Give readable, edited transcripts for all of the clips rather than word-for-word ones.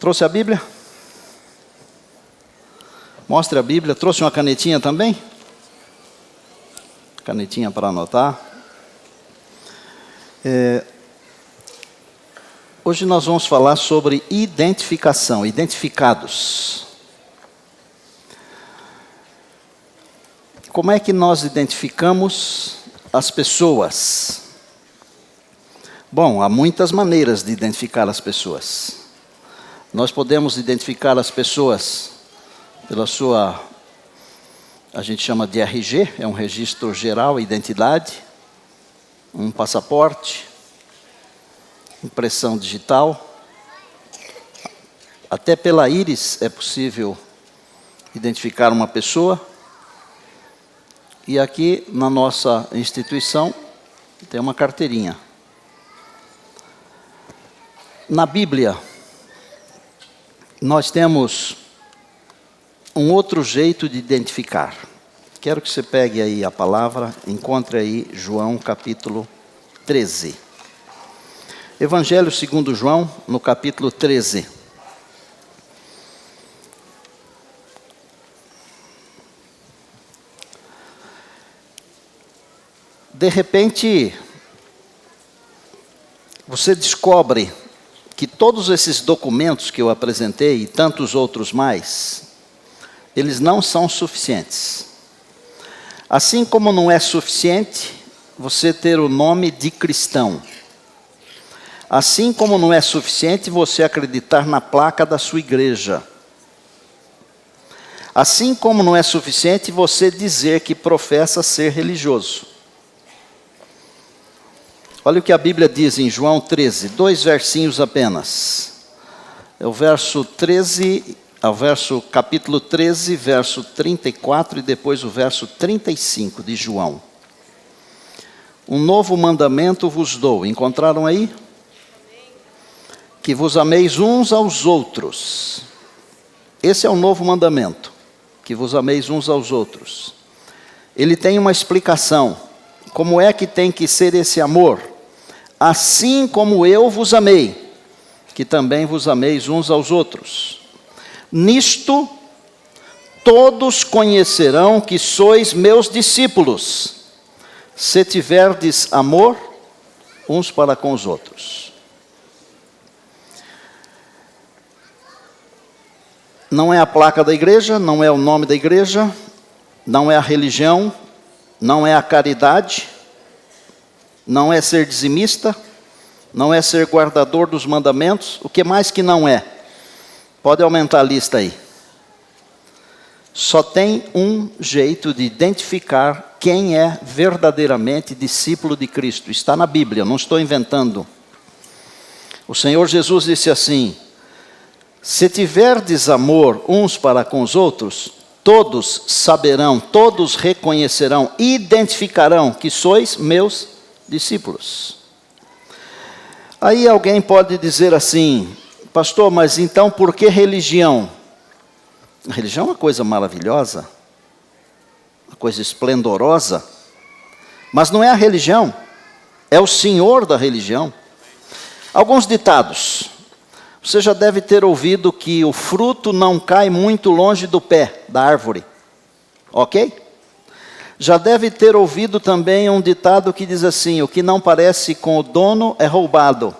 Trouxe a Bíblia? Mostre a Bíblia. Trouxe uma canetinha também? Canetinha para anotar. Hoje nós vamos falar sobre identificação, identificados. Como é que nós identificamos as pessoas? Bom, há muitas maneiras de identificar as pessoas. Nós podemos identificar as pessoas pela sua, a gente chama de RG, é um registro geral, identidade, um passaporte, impressão digital. Até pela íris é possível identificar uma pessoa. E aqui na nossa instituição tem uma carteirinha. Na Bíblia, nós temos um outro jeito de identificar. Quero que você pegue aí a palavra, encontre aí João capítulo 13. Evangelho segundo João, no capítulo 13. De repente, você descobre que todos esses documentos que eu apresentei e tantos outros mais, eles não são suficientes. Assim como não é suficiente você ter o nome de cristão. Assim como não é suficiente você acreditar na placa da sua igreja. Assim como não é suficiente você dizer que professa ser religioso. Olha o que a Bíblia diz em João 13, 2 versinhos apenas. É o verso 13, capítulo 13, verso 34 e depois o verso 35 de João. Um novo mandamento vos dou. Encontraram aí? Que vos ameis uns aos outros. Esse é o novo mandamento. Que vos ameis uns aos outros. Ele tem uma explicação. Como é que tem que ser esse amor? Assim como eu vos amei, que também vos ameis uns aos outros. Nisto, todos conhecerão que sois meus discípulos, se tiverdes amor uns para com os outros. Não é a placa da igreja, não é o nome da igreja, não é a religião, não é a caridade, não é ser dizimista, não é ser guardador dos mandamentos. O que mais que não é? Pode aumentar a lista aí. Só tem um jeito de identificar quem é verdadeiramente discípulo de Cristo. Está na Bíblia, não estou inventando. O Senhor Jesus disse assim: se tiverdes amor uns para com os outros, todos saberão, todos reconhecerão, identificarão que sois meus discípulos. Aí alguém pode dizer assim: pastor, mas então por que religião? A religião é uma coisa maravilhosa, uma coisa esplendorosa, mas não é a religião, é o Senhor da religião. Alguns ditados. Você já deve ter ouvido que o fruto não cai muito longe do pé da árvore, ok? Já deve ter ouvido também um ditado que diz assim: o que não parece com o dono é roubado.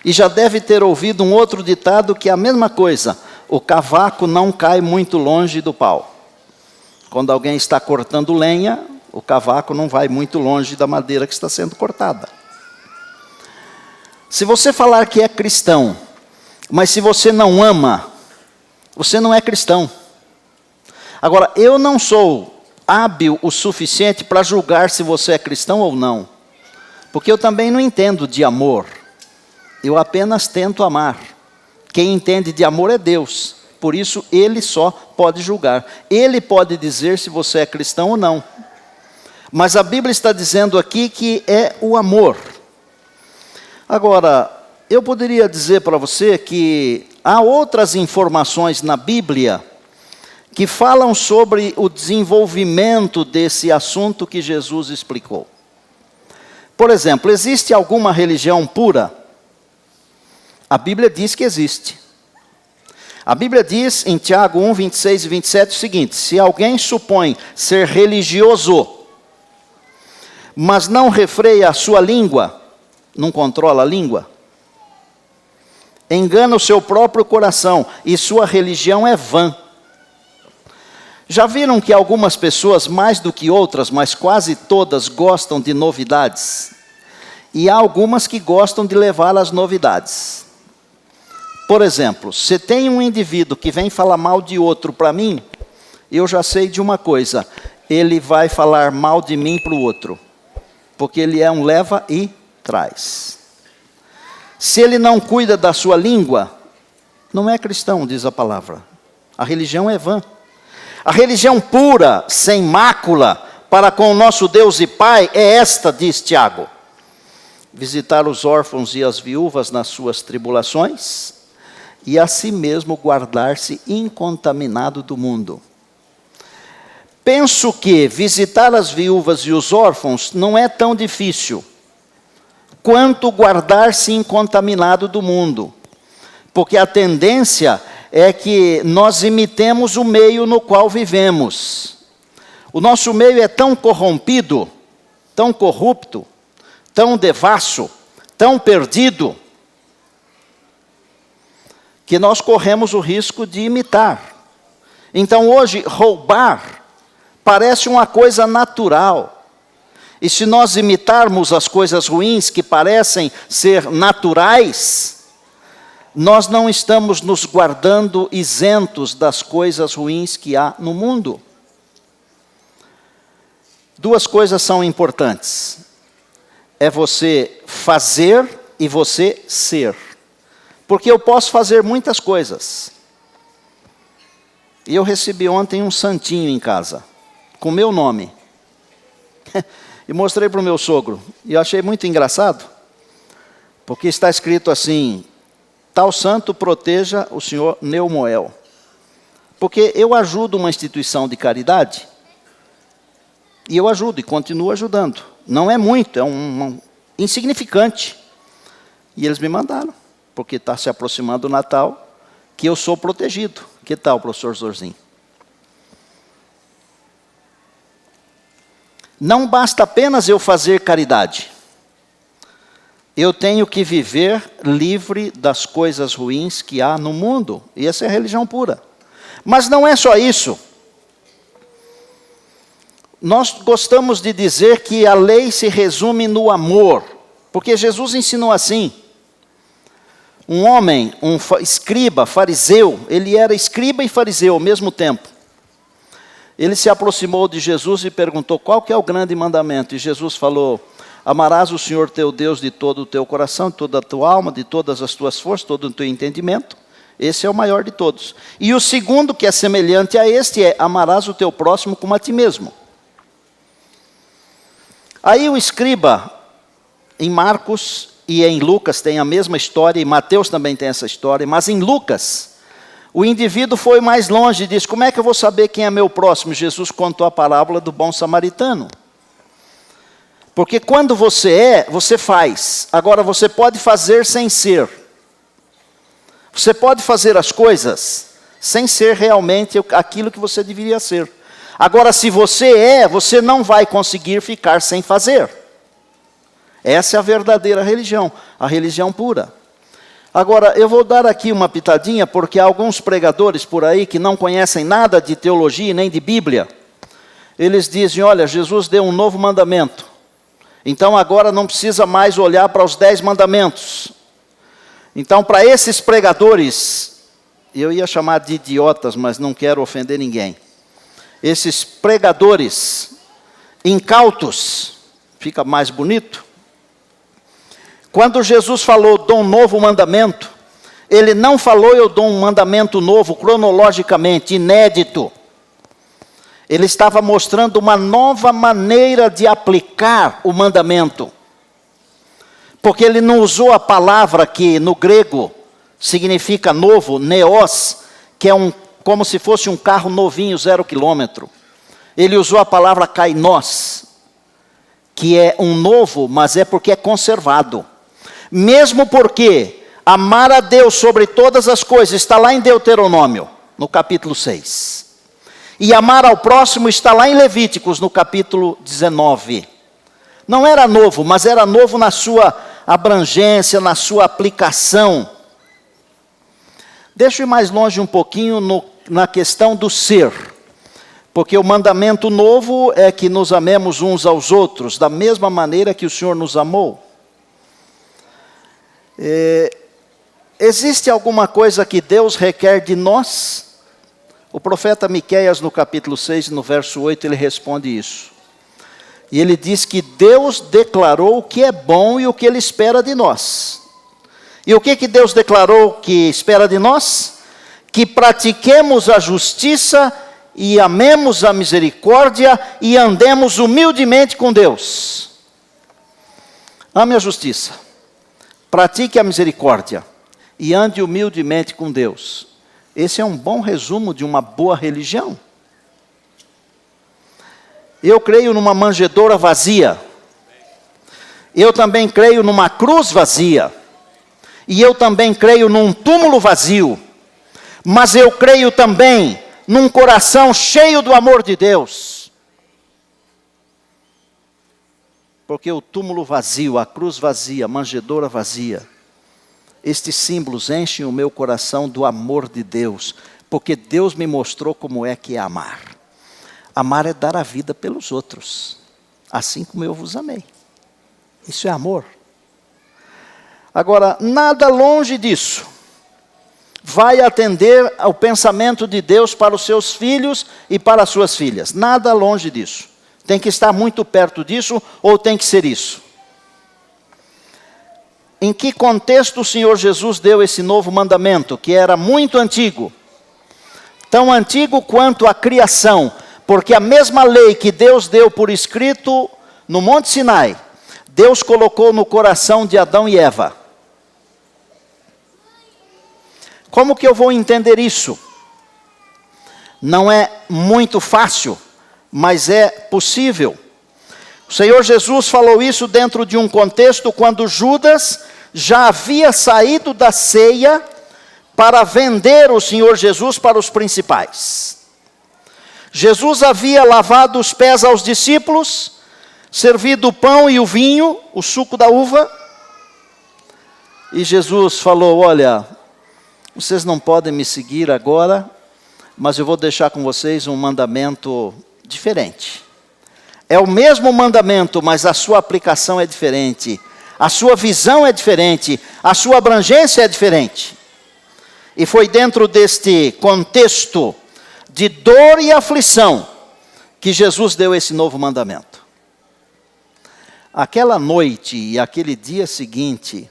E já deve ter ouvido um outro ditado que é a mesma coisa: o cavaco não cai muito longe do pau. Quando alguém está cortando lenha, o cavaco não vai muito longe da madeira que está sendo cortada. Se você falar que é cristão, mas se você não ama, você não é cristão. Agora, eu não sou hábil o suficiente para julgar se você é cristão ou não. Porque eu também não entendo de amor. Eu apenas tento amar. Quem entende de amor é Deus. Por isso, Ele só pode julgar. Ele pode dizer se você é cristão ou não. Mas a Bíblia está dizendo aqui que é o amor. Agora, eu poderia dizer para você que há outras informações na Bíblia que falam sobre o desenvolvimento desse assunto que Jesus explicou. Por exemplo, existe alguma religião pura? A Bíblia diz que existe. A Bíblia diz em Tiago 1, 26 e 27 o seguinte: se alguém supõe ser religioso, mas não refreia a sua língua, não controla a língua, engana o seu próprio coração e sua religião é vã. Já viram que algumas pessoas, mais do que outras, mas quase todas, gostam de novidades? E há algumas que gostam de levar as novidades. Por exemplo, se tem um indivíduo que vem falar mal de outro para mim, eu já sei de uma coisa: ele vai falar mal de mim para o outro, porque ele é um leva e traz. Se ele não cuida da sua língua, não é cristão, diz a palavra. A religião é vã. A religião pura, sem mácula, para com o nosso Deus e Pai, é esta, diz Tiago: visitar os órfãos e as viúvas nas suas tribulações, e a si mesmo guardar-se incontaminado do mundo. Penso que visitar as viúvas e os órfãos não é tão difícil quanto guardar-se incontaminado do mundo, porque a tendência é que nós imitemos o meio no qual vivemos. O nosso meio é tão corrompido, tão corrupto, tão devasso, tão perdido, que nós corremos o risco de imitar. Então hoje, roubar parece uma coisa natural. E se nós imitarmos as coisas ruins que parecem ser naturais, nós não estamos nos guardando isentos das coisas ruins que há no mundo. Duas coisas são importantes: é você fazer e você ser. Porque eu posso fazer muitas coisas. E eu recebi ontem um santinho em casa, com meu nome. E mostrei para o meu sogro. E eu achei muito engraçado, porque está escrito assim: tal santo proteja o senhor Neumoel. Porque eu ajudo uma instituição de caridade, e eu ajudo e continuo ajudando. Não é muito, é um insignificante. E eles me mandaram, porque está se aproximando o Natal, que eu sou protegido. Que tal, professor Zorzinho? Não basta apenas eu fazer caridade. Eu tenho que viver livre das coisas ruins que há no mundo. E essa é a religião pura. Mas não é só isso. Nós gostamos de dizer que a lei se resume no amor, porque Jesus ensinou assim. Um homem, um escriba, fariseu, ele era escriba e fariseu ao mesmo tempo. Ele se aproximou de Jesus e perguntou: qual que é o grande mandamento? E Jesus falou: amarás o Senhor teu Deus de todo o teu coração, de toda a tua alma, de todas as tuas forças, todo o teu entendimento. Esse é o maior de todos. E o segundo, que é semelhante a este, é: amarás o teu próximo como a ti mesmo. Aí o escriba, em Marcos e em Lucas tem a mesma história, e Mateus também tem essa história, mas em Lucas, o indivíduo foi mais longe e disse: como é que eu vou saber quem é meu próximo? Jesus contou a parábola do bom samaritano. Porque quando você é, você faz. Agora você pode fazer sem ser. Você pode fazer as coisas sem ser realmente aquilo que você deveria ser. Agora, se você é, você não vai conseguir ficar sem fazer. Essa é a verdadeira religião, a religião pura. Agora, eu vou dar aqui uma pitadinha, porque há alguns pregadores por aí que não conhecem nada de teologia nem de Bíblia. Eles dizem: olha, Jesus deu um novo mandamento. Então agora não precisa mais olhar para os 10 mandamentos. Então, para esses pregadores, eu ia chamar de idiotas, mas não quero ofender ninguém. Esses pregadores incautos, fica mais bonito. Quando Jesus falou: dou um novo mandamento, ele não falou: eu dou um mandamento novo, cronologicamente, inédito. Ele estava mostrando uma nova maneira de aplicar o mandamento. Porque ele não usou a palavra que no grego significa novo, neos, que é como se fosse um carro novinho, 0 quilômetro. Ele usou a palavra kainos, que é um novo, mas é porque é conservado. Mesmo porque amar a Deus sobre todas as coisas, está lá em Deuteronômio, no capítulo 6. E amar ao próximo está lá em Levíticos, no capítulo 19. Não era novo, mas era novo na sua abrangência, na sua aplicação. Deixa eu ir mais longe um pouquinho na questão do ser. Porque o mandamento novo é que nos amemos uns aos outros, da mesma maneira que o Senhor nos amou. Existe alguma coisa que Deus requer de nós? O profeta Miqueias, no capítulo 6, no verso 8, ele responde isso. E ele diz que Deus declarou o que é bom e o que Ele espera de nós. E o que Deus declarou que espera de nós? Que pratiquemos a justiça e amemos a misericórdia e andemos humildemente com Deus. Ame a justiça, pratique a misericórdia e ande humildemente com Deus. Esse é um bom resumo de uma boa religião. Eu creio numa manjedoura vazia. Eu também creio numa cruz vazia. E eu também creio num túmulo vazio. Mas eu creio também num coração cheio do amor de Deus. Porque o túmulo vazio, a cruz vazia, a manjedoura vazia, estes símbolos enchem o meu coração do amor de Deus, porque Deus me mostrou como é que é amar. Amar é dar a vida pelos outros, assim como eu vos amei. Isso é amor. Agora, nada longe disso vai atender ao pensamento de Deus para os seus filhos e para as suas filhas. Nada longe disso. Tem que estar muito perto disso ou tem que ser isso. Em que contexto o Senhor Jesus deu esse novo mandamento, que era muito antigo? Tão antigo quanto a criação, porque a mesma lei que Deus deu por escrito no Monte Sinai, Deus colocou no coração de Adão e Eva. Como que eu vou entender isso? Não é muito fácil, mas é possível. O Senhor Jesus falou isso dentro de um contexto quando Judas já havia saído da ceia para vender o Senhor Jesus para os principais. Jesus havia lavado os pés aos discípulos, servido o pão e o vinho, o suco da uva. E Jesus falou, olha, vocês não podem me seguir agora, mas eu vou deixar com vocês um mandamento diferente. É o mesmo mandamento, mas a sua aplicação é diferente. A sua visão é diferente. A sua abrangência é diferente. E foi dentro deste contexto de dor e aflição que Jesus deu esse novo mandamento. Aquela noite e aquele dia seguinte,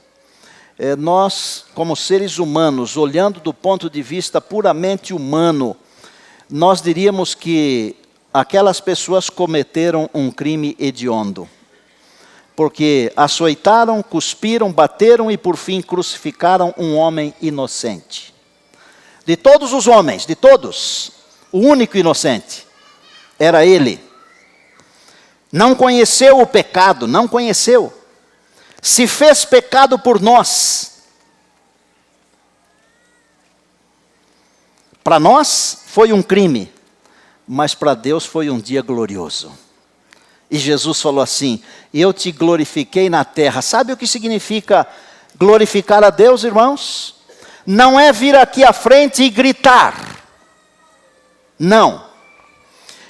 nós, como seres humanos, olhando do ponto de vista puramente humano, nós diríamos que aquelas pessoas cometeram um crime hediondo. Porque açoitaram, cuspiram, bateram e por fim crucificaram um homem inocente. De todos os homens, de todos, o único inocente era ele. Não conheceu o pecado, não conheceu. Se fez pecado por nós. Para nós foi um crime, mas para Deus foi um dia glorioso. E Jesus falou assim, eu te glorifiquei na terra. Sabe o que significa glorificar a Deus, irmãos? Não é vir aqui à frente e gritar. Não.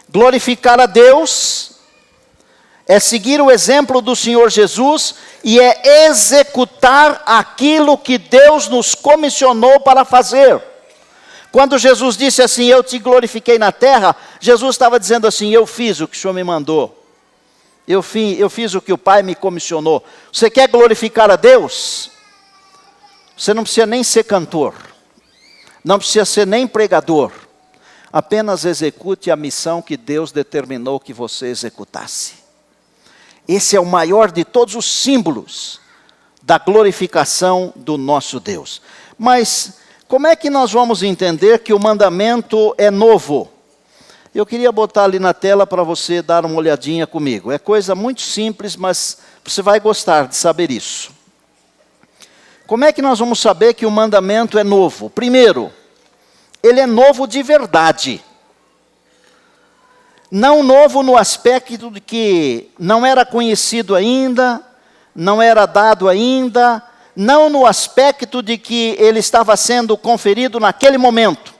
Glorificar a Deus é seguir o exemplo do Senhor Jesus e é executar aquilo que Deus nos comissionou para fazer. Quando Jesus disse assim, eu te glorifiquei na terra, Jesus estava dizendo assim, eu fiz o que o Senhor me mandou. Eu fiz o que o Pai me comissionou. Você quer glorificar a Deus? Você não precisa nem ser cantor. Não precisa ser nem pregador. Apenas execute a missão que Deus determinou que você executasse. Esse é o maior de todos os símbolos da glorificação do nosso Deus. Mas como é que nós vamos entender que o mandamento é novo? Eu queria botar ali na tela para você dar uma olhadinha comigo. É coisa muito simples, mas você vai gostar de saber isso. Como é que nós vamos saber que o mandamento é novo? Primeiro, ele é novo de verdade. Não novo no aspecto de que não era conhecido ainda, não era dado ainda, não no aspecto de que ele estava sendo conferido naquele momento.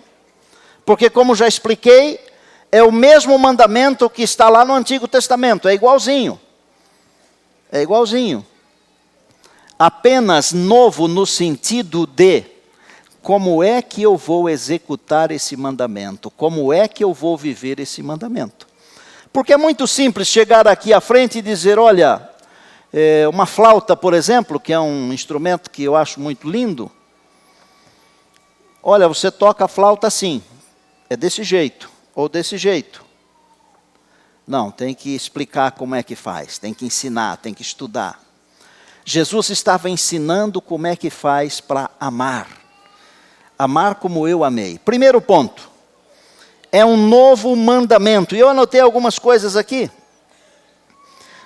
Porque, como já expliquei, é o mesmo mandamento que está lá no Antigo Testamento, é igualzinho. É igualzinho. Apenas novo no sentido de como é que eu vou executar esse mandamento? Como é que eu vou viver esse mandamento? Porque é muito simples chegar aqui à frente e dizer, olha, uma flauta, por exemplo, que é um instrumento que eu acho muito lindo. Olha, você toca a flauta assim, é desse jeito, ou desse jeito. Não, tem que explicar como é que faz, tem que ensinar, tem que estudar. Jesus estava ensinando como é que faz para amar. Amar como eu amei. Primeiro ponto, é um novo mandamento. E eu anotei algumas coisas aqui.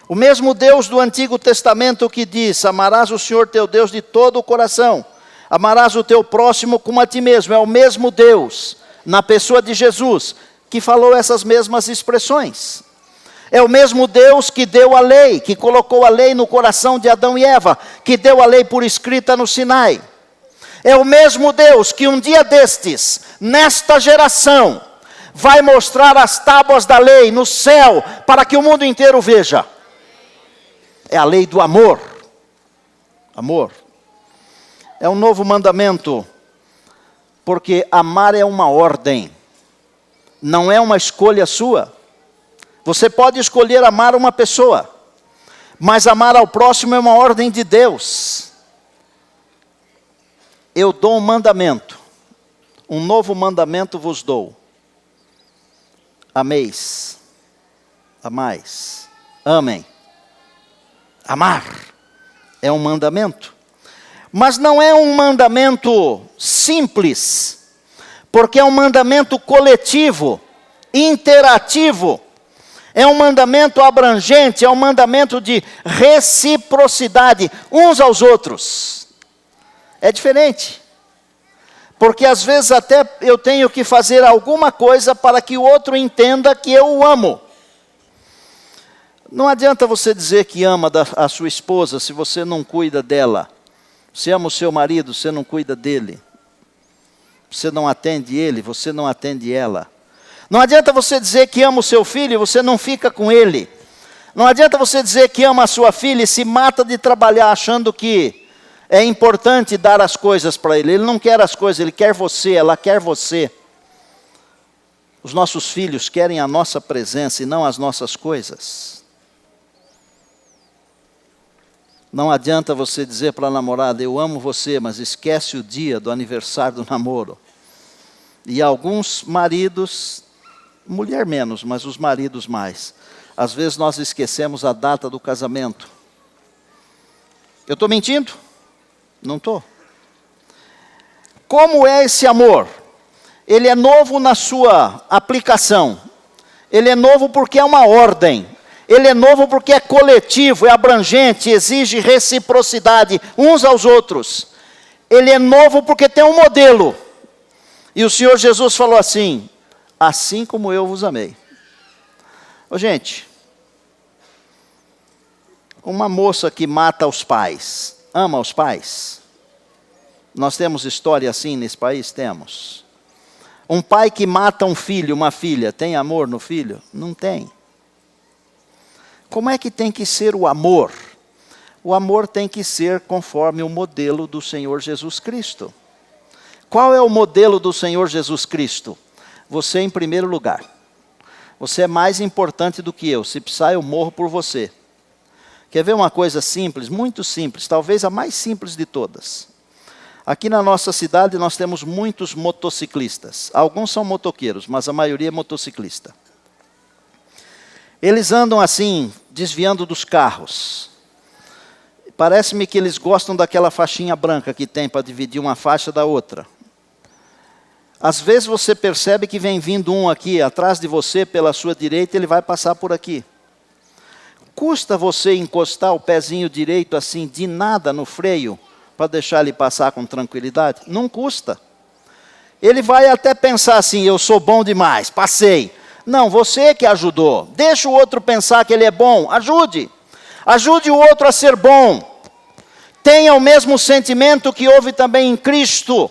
O mesmo Deus do Antigo Testamento que diz, amarás o Senhor teu Deus de todo o coração, amarás o teu próximo como a ti mesmo. É o mesmo Deus, na pessoa de Jesus, que falou essas mesmas expressões. É o mesmo Deus que deu a lei, que colocou a lei no coração de Adão e Eva, que deu a lei por escrita no Sinai. É o mesmo Deus que um dia destes, nesta geração, vai mostrar as tábuas da lei no céu, para que o mundo inteiro veja. É a lei do amor. Amor. É um novo mandamento, porque amar é uma ordem, não é uma escolha sua. Você pode escolher amar uma pessoa, mas amar ao próximo é uma ordem de Deus. Eu dou um mandamento, um novo mandamento vos dou. Ameis, amais, amem. Amar é um mandamento, mas não é um mandamento simples, porque é um mandamento coletivo, interativo. É um mandamento abrangente, é um mandamento de reciprocidade uns aos outros. É diferente. Porque às vezes até eu tenho que fazer alguma coisa para que o outro entenda que eu o amo. Não adianta você dizer que ama a sua esposa se você não cuida dela. Você ama o seu marido, você não cuida dele. Você não atende ele, você não atende ela. Não adianta você dizer que ama o seu filho e você não fica com ele. Não adianta você dizer que ama a sua filha e se mata de trabalhar achando que é importante dar as coisas para ele. Ele não quer as coisas, ele quer você, ela quer você. Os nossos filhos querem a nossa presença e não as nossas coisas. Não adianta você dizer para a namorada, eu amo você, mas esquece o dia do aniversário do namoro. E alguns maridos, mulher menos, mas os maridos mais. Às vezes nós esquecemos a data do casamento. Eu estou mentindo? Não estou. Como é esse amor? Ele é novo na sua aplicação. Ele é novo porque é uma ordem. Ele é novo porque é coletivo, é abrangente, exige reciprocidade uns aos outros. Ele é novo porque tem um modelo. E o Senhor Jesus falou assim, assim como eu vos amei. Ô, gente, uma moça que mata os pais, ama os pais? Nós temos história assim nesse país? Temos. Um pai que mata um filho, uma filha, tem amor no filho? Não tem. Como é que tem que ser o amor? O amor tem que ser conforme o modelo do Senhor Jesus Cristo. Qual é o modelo do Senhor Jesus Cristo? Você em primeiro lugar. Você é mais importante do que eu. Se precisar, eu morro por você. Quer ver uma coisa simples? Muito simples. Talvez a mais simples de todas. Aqui na nossa cidade nós temos muitos motociclistas. Alguns são motoqueiros, mas a maioria é motociclista. Eles andam assim, desviando dos carros. Parece-me que eles gostam daquela faixinha branca que tem para dividir uma faixa da outra. Às vezes você percebe que vem vindo um aqui atrás de você, pela sua direita, ele vai passar por aqui. Custa você encostar o pezinho direito assim, de nada no freio, para deixar ele passar com tranquilidade? Não custa. Ele vai até pensar assim, eu sou bom demais, passei. Não, você que ajudou. Deixa o outro pensar que ele é bom, ajude. Ajude o outro a ser bom. Tenha o mesmo sentimento que houve também em Cristo,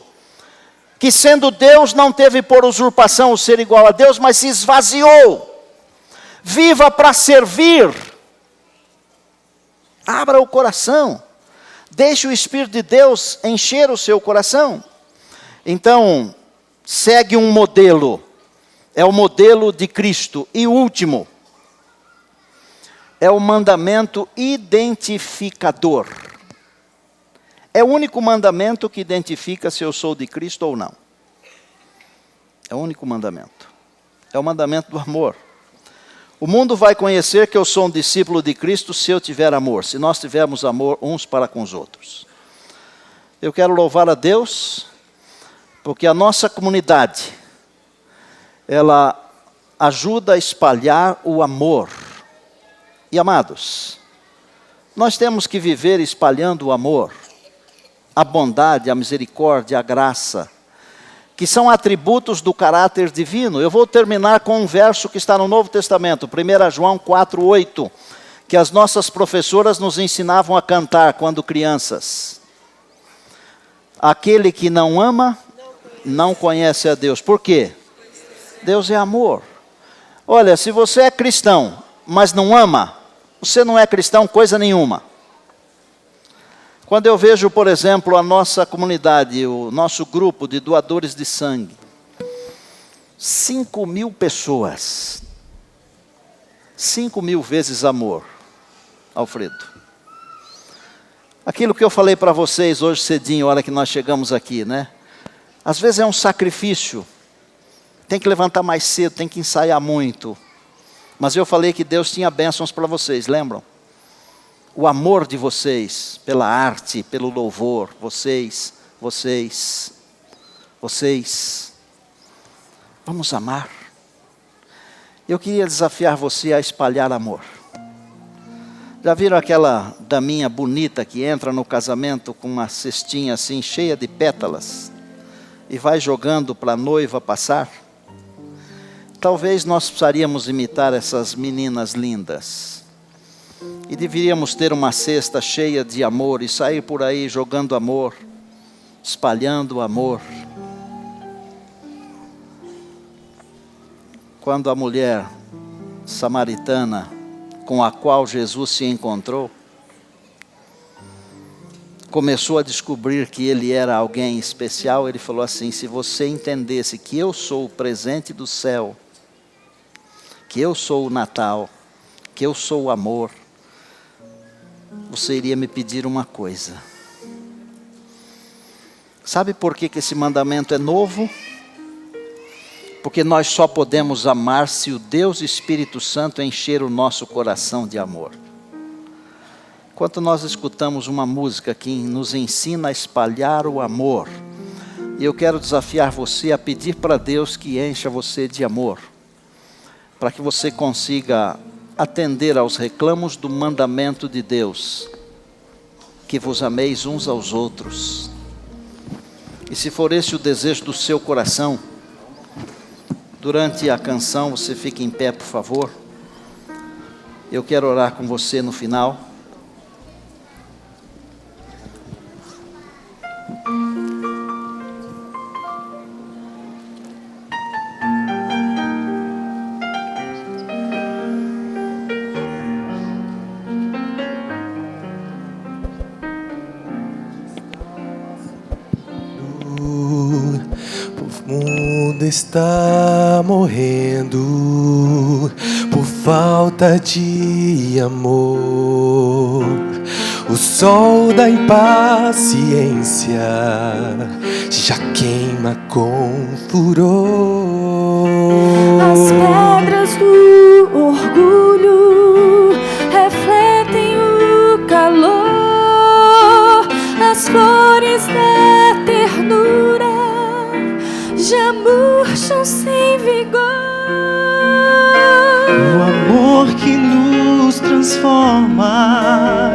que sendo Deus não teve por usurpação o ser igual a Deus, mas se esvaziou. Viva para servir. Abra o coração. Deixe o Espírito de Deus encher o seu coração. Então, segue um modelo. É o modelo de Cristo. E o último, é o mandamento identificador. É o único mandamento que identifica se eu sou de Cristo ou não. É o único mandamento. É o mandamento do amor. O mundo vai conhecer que eu sou um discípulo de Cristo se eu tiver amor, se nós tivermos amor uns para com os outros. Eu quero louvar a Deus, porque a nossa comunidade, ela ajuda a espalhar o amor. E amados, nós temos que viver espalhando o amor, a bondade, a misericórdia, a graça, que são atributos do caráter divino. Eu vou terminar com um verso que está no Novo Testamento, 1 João 4:8, que as nossas professoras nos ensinavam a cantar quando crianças. Aquele que não ama, não conhece a Deus. Por quê? Deus é amor. Olha, se você é cristão, mas não ama, você não é cristão coisa nenhuma. Quando eu vejo, por exemplo, a nossa comunidade, o nosso grupo de doadores de sangue, 5.000 pessoas, 5.000 vezes amor, Alfredo. Aquilo que eu falei para vocês hoje cedinho, a hora que nós chegamos aqui, né? Às vezes é um sacrifício, tem que levantar mais cedo, tem que ensaiar muito. Mas eu falei que Deus tinha bênçãos para vocês, lembram? O amor de vocês, pela arte, pelo louvor, vocês. Vamos amar. Eu queria desafiar você a espalhar amor. Já viram aquela daminha bonita que entra no casamento com uma cestinha assim, cheia de pétalas, e vai jogando para a noiva passar? Talvez nós precisaríamos imitar essas meninas lindas. E deveríamos ter uma cesta cheia de amor e sair por aí jogando amor, espalhando amor. Quando a mulher samaritana com a qual Jesus se encontrou, começou a descobrir que ele era alguém especial, ele falou assim: se você entendesse que eu sou o presente do céu, que eu sou o Natal, que eu sou o amor, você iria me pedir uma coisa. Sabe por que esse mandamento é novo? Porque nós só podemos amar se o Deus Espírito Santo encher o nosso coração de amor. Enquanto nós escutamos uma música que nos ensina a espalhar o amor, e eu quero desafiar você a pedir para Deus que encha você de amor, para que você consiga atender aos reclamos do mandamento de Deus, que vos ameis uns aos outros. E se for esse o desejo do seu coração, durante a canção, você fica em pé, por favor. Eu quero orar com você no final. Está morrendo por falta de amor. O sol da impaciência já queima com furor. As pedras do orgulho refletem o calor. As flores da ternura já murcham sem vigor. O amor que nos Deus transformar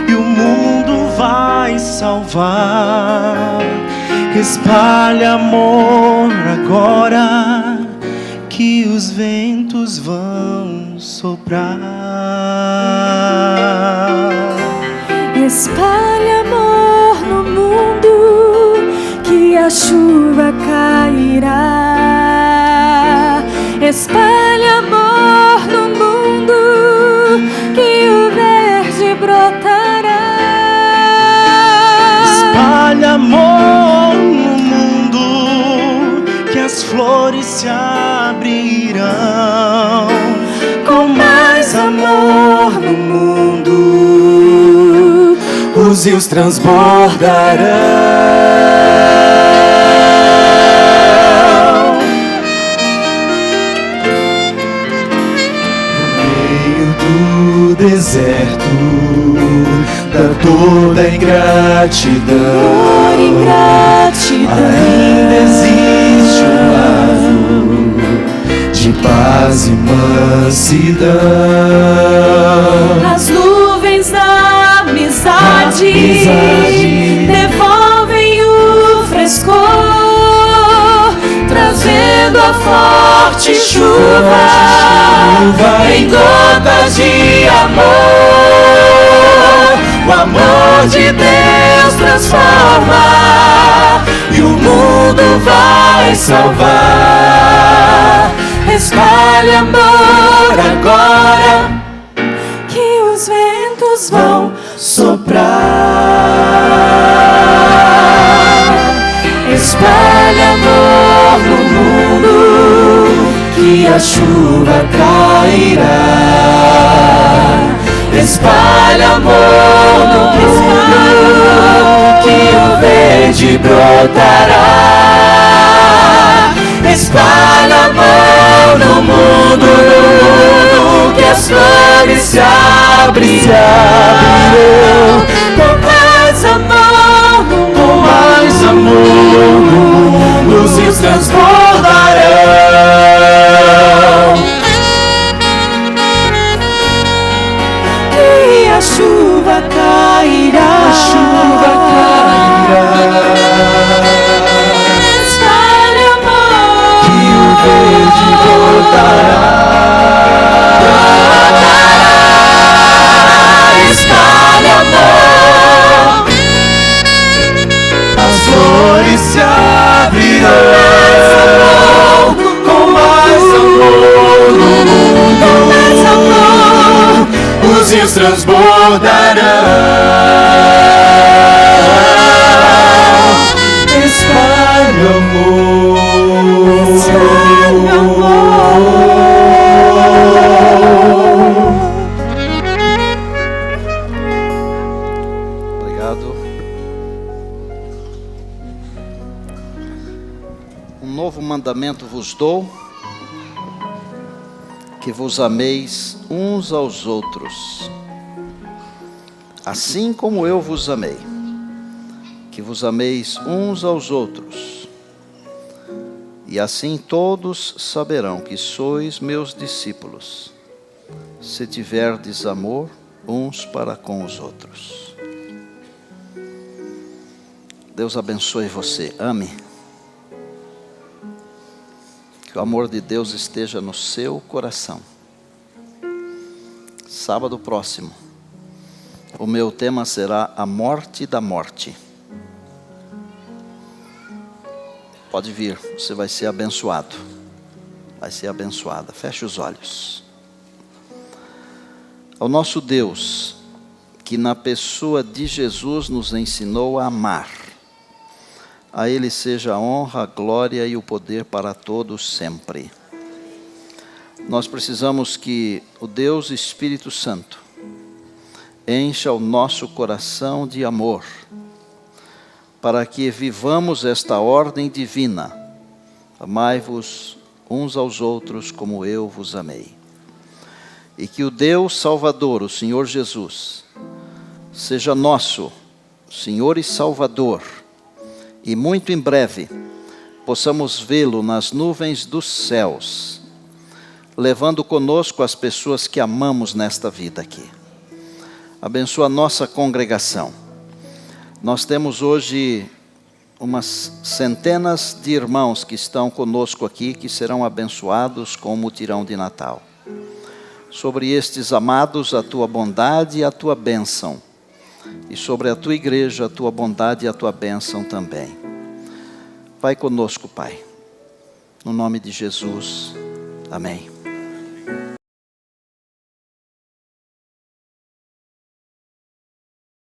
e o mundo vai salvar. Espalhe amor agora, que os ventos vão soprar. Espalhe amor no mundo, que a chuva cairá. Espalhe amor no mundo, que o verde brotará. Espalhe amor no mundo, que as flores se abrirão. Com mais amor no mundo, os rios transbordarão. No meio do deserto, da dor, da ingratidão, ainda existe um lado de paz e mansidão. As nuvens da amizade devolvem o frescor, trazendo a forte chuva em gotas de amor. O amor de Deus transforma e o mundo vai salvar. Espalhe amor agora, que os ventos vão soprar. Espalhe amor no mundo, que a chuva cairá. Espalhe amor no mundo, que o verde brotará. Espalhe amor no mundo, que as flores se abrirão. Com mais amor no mundo, com mais amor no mundo, os rios transbordarão. E a chuva cairá, a chuva cairá. Espalhe amor, que o verde brotará. Espalhe amor, as flores se abrirão. Com mais amor no mundo, com mais amor, os rios transbordarão. Espalhe amor, espalhe amor. Obrigado. Um novo mandamento vos dou, que vos ameis uns aos outros, assim como eu vos amei, que vos ameis uns aos outros, e assim todos saberão que sois meus discípulos, se tiverdes amor uns para com os outros. Deus abençoe você, ame. Que o amor de Deus esteja no seu coração. Sábado próximo, o meu tema será a morte da morte. Pode vir, você vai ser abençoado. Vai ser abençoada. Feche os olhos. Ao nosso Deus, que na pessoa de Jesus nos ensinou a amar, a Ele seja a honra, a glória e o poder para todos sempre. Nós precisamos que o Deus Espírito Santo encha o nosso coração de amor, para que vivamos esta ordem divina: amai-vos uns aos outros como eu vos amei. E que o Deus Salvador, o Senhor Jesus, seja nosso Senhor e Salvador, e muito em breve possamos vê-lo nas nuvens dos céus, levando conosco as pessoas que amamos nesta vida aqui. Abençoa a nossa congregação. Nós temos hoje umas centenas de irmãos que estão conosco aqui, que serão abençoados com o mutirão de Natal. Sobre estes amados, a tua bondade e a tua bênção. E sobre a tua igreja, a tua bondade e a tua bênção também. Vai conosco, Pai. No nome de Jesus. Amém.